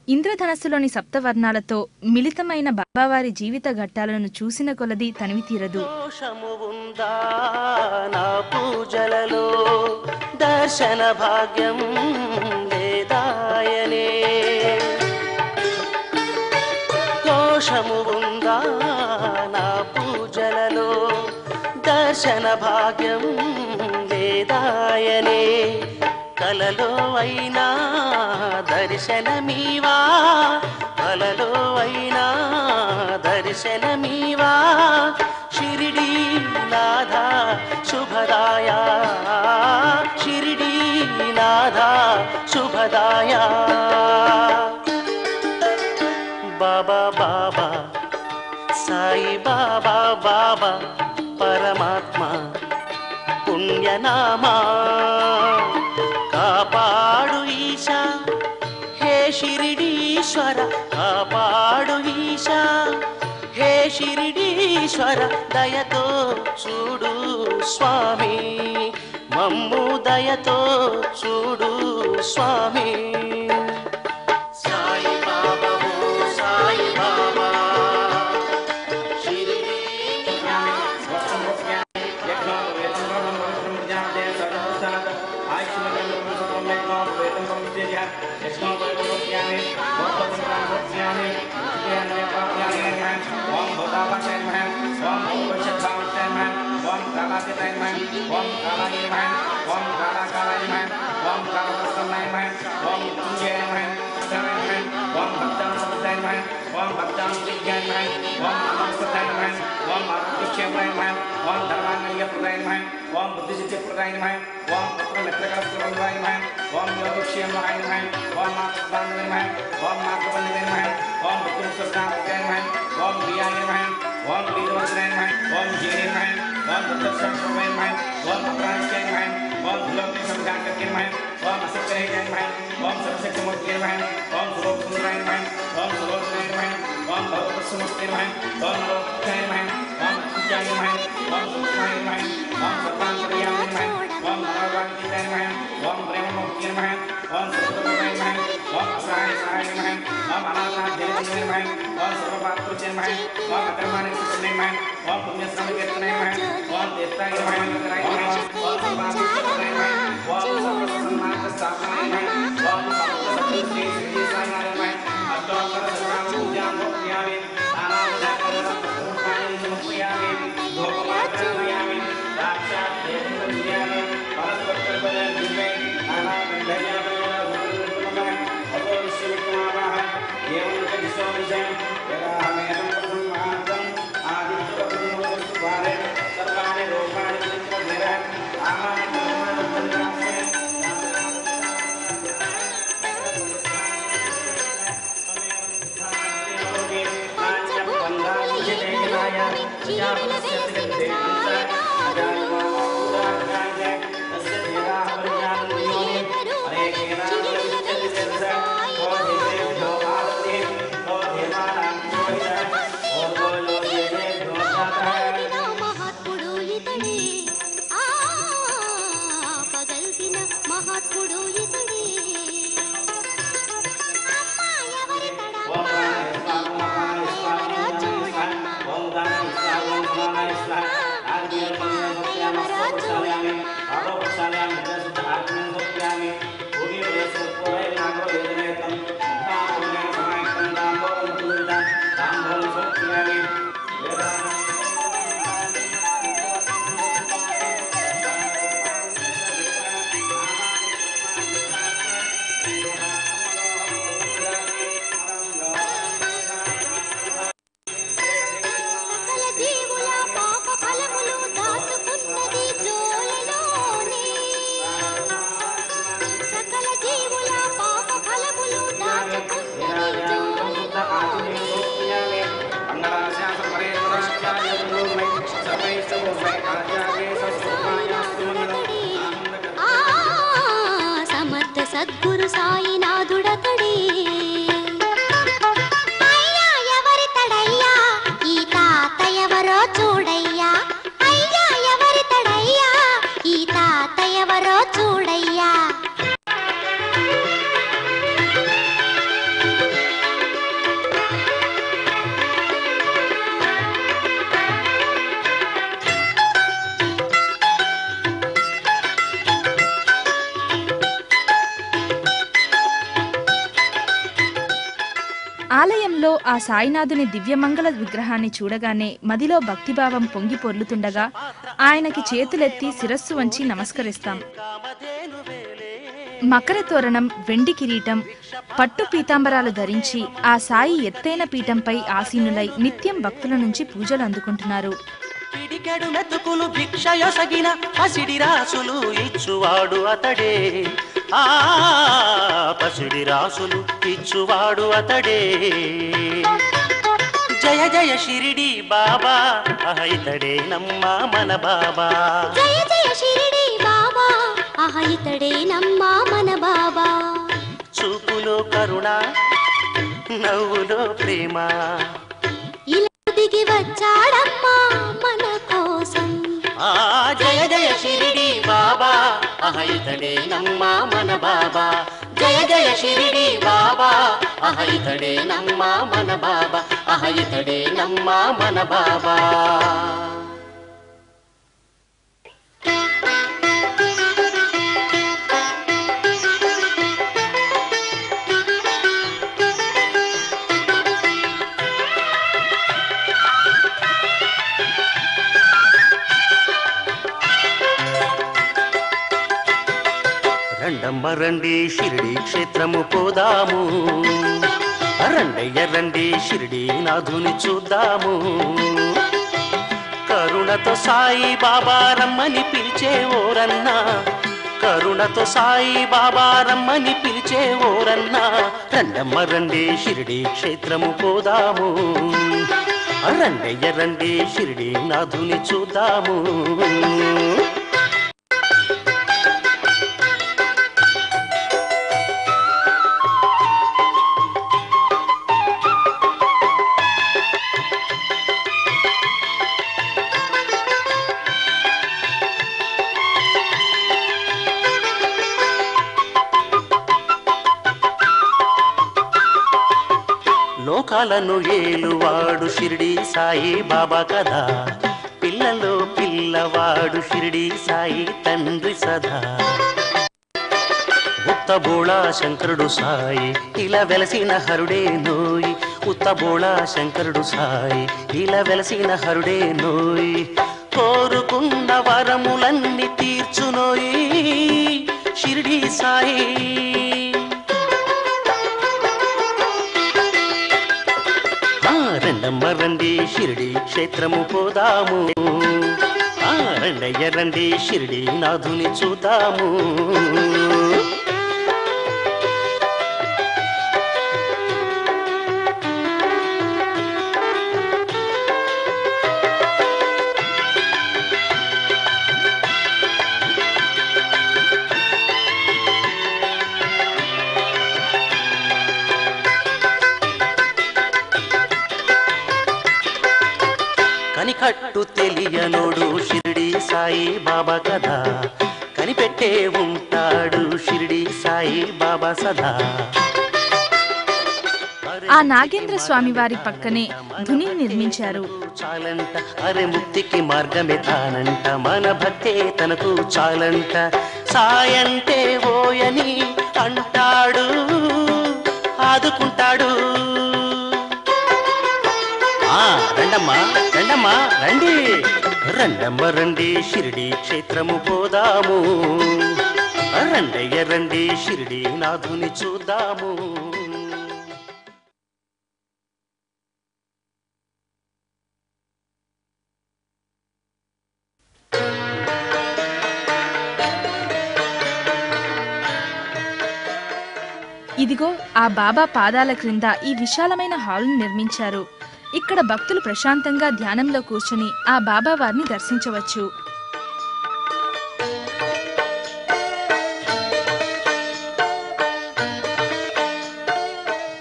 ఇంద్రధనస్సులోని సప్తవర్ణాలతో మిళితమైన బాబావారి జీవిత ఘట్టాలను చూసిన కొలది తనివి తీరదు. పూజలలో దర్శన భాగ్యం వేదాయనే దోషము ఉందా నా పూజలలో దర్శన భాగ్యం వేదాయనే కలలో అయినా దర్శనమీవా కలలో అయినా దర్శనమీవా షిరిడీ నాథ శుభదాయా షిరిడీ నాథ శుభదాయా బాబా బాబా సాయి బాబా బాబా పరమాత్మ పుణ్యనామా కాపాడు ఈశా హే షిరిడీశ్వర కాపాడు ఈశా హే షిరిడీశ్వర దయతో చూడు స్వామి మమ్ము దయతో చూడు స్వామి సాయి బాబా సాయి బాబా సద్గురు సాయినాథుడతడే గుడిలో ఆ సాయినాథుని దివ్యమంగళ విగ్రహాన్ని చూడగానే మదిలో భక్తిభావం పొంగి పొర్లుతుండగా ఆయనకి చేతులెత్తి శిరస్సు వంచి నమస్కరిస్తాం. మకర తోరణం, వెండి కిరీటం, పట్టు పీతాంబరాలు ధరించి ఆ సాయి ఎత్తైన పీఠంపై ఆసీనులై నిత్యం భక్తుల నుంచి పూజలు అందుకుంటున్నారు. పిడికెడు మెతుకులు భిక్షయొసగిన పసిడి రాసులు ఇచ్చువాడు అతడే, ఆ పసిడి రాసులు ఇచ్చువాడు అతడే. జయ జయ షిరిడి బాబా, ఇతడే నమ్మా మన బాబా. జయ జయ షిరిడి బాబా, ఇతడే నమ్మా మన బాబా. చూపులో కరుణ, నవ్వులో ప్రేమ, ఇలా దిగి వచ్చాడమ్మా మన కోసం. జయ జయ షిరిడి బాబా, ఇతడే నమ్మా మన బాబా. జయ జయ షిరిడి బాబా, ఇతడే నమ్మా మన బాబా. ఇతడే నమ్మా మన బాబా. రండమ్మ రండి షిరిడి క్షేత్రము పోదాము, రండయ్య రండి షిరిడి నాథుని చూద్దాము. కరుణతో సాయి బాబా రమ్మని పిలిచే ఓరన్నా, కరుణతో సాయి బాబా రమ్మని పిలిచే ఓరన్నా. రండమ్మ రండి షిరిడి క్షేత్రము పోదాము, రండయ్య రండి షిరిడి నాథుని చూద్దాము. లోకాలను ఏలువాడు షిరిడి సాయి బాబా కదా, పిల్లలో పిల్లవాడు షిరిడి సాయి తండ్రి సదా. ఉత్తబోళా శంకరుడు సాయి ఇలా వెలసిన హరుడే నోయి, ఉత్తబోళా శంకరుడు సాయి ఇలా వెలసిన హరుడే నోయి. కోరుకున్న వరములన్నీ తీర్చునోయి షిరిడి సాయి. రండమ్మ రండి షిరిడి క్షేత్రము పోదాము, రండయ్య రండి షిరిడి నాథుని చూద్దాము. కనికట్టు తెలియనోడు షిరిడి సాయి బాబా కదా, కనిపెట్టే ఉంటాడు షిరిడి సాయి బాబా సదా. ఆ నాగేంద్ర స్వామి వారి పక్కనే ధుని నిర్మించారు. చాలంట అరే ముక్తికి మార్గమే తానంట, మన భక్తే తనకు చాలంట. సాయంటే ఓయని అంటాడు, ఆదుకుంటాడు. రండమ్మా రండమ్మా రండి, రండమ్మ రండి షిరిడి క్షేత్రము పోదాము, రండయ్య రండి షిరిడి నాథుని చూద్దాము. ఇదిగో ఆ బాబా పాదాల క్రింద ఈ విశాలమైన హాల్ను నిర్మించారు. ఇక్కడ భక్తులు ప్రశాంతంగా ధ్యానంలో కూర్చుని ఆ బాబా వారిని దర్శించవచ్చు.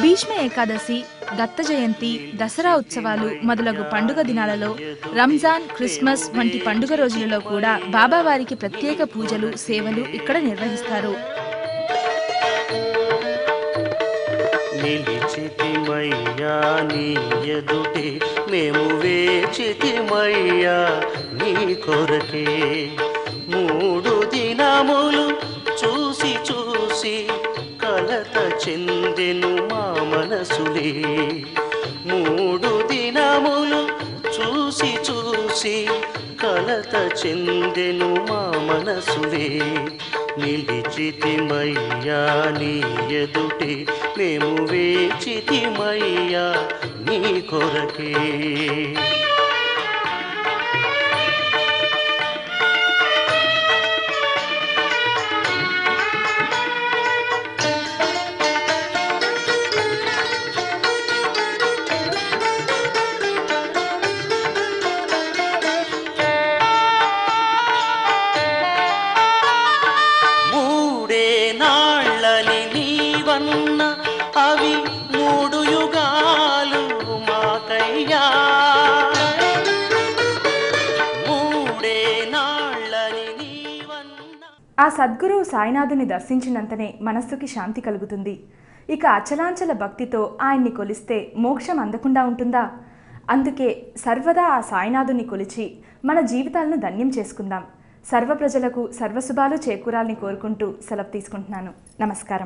భీష్మ ఏకాదశి, దత్త జయంతి, దసరా ఉత్సవాలు మొదలగు పండుగ దినాలలో, రంజాన్, క్రిస్మస్ వంటి పండుగ రోజులలో కూడా బాబావారికి ప్రత్యేక పూజలు, సేవలు ఇక్కడ నిర్వహిస్తారు. నిలిచితిమయ్యా నీ ఎదుటే మేము వేచితిమయ్యా నీ కొరకే, 3 దినములు చూసి చూసి కలత చెందెను మా మనసులే. 3 దినములు చూసి చూసి కలత చెందెను మా మనసులే. నిలిచితిమయ్యా నీ ఎదుటే, మేము వేచితిమయ్యా నీ కొరకే. అవి 3 యుగాలు మాకయ్యా, 3 నాళ్ళని నీవన్నా. ఆ సద్గురువు సాయినాథుని దర్శించినంతనే మనస్సుకి శాంతి కలుగుతుంది. ఇక అచలాంచల భక్తితో ఆయన్ని కొలిస్తే మోక్షం అందకుండా ఉంటుందా? అందుకే సర్వదా ఆ సాయినాథుని కొలిచి మన జీవితాలను ధన్యం చేసుకుందాం. సర్వ ప్రజలకు సర్వశుభాలు చేకూరాలని కోరుకుంటూ సెలవు తీసుకుంటున్నాను. నమస్కారం.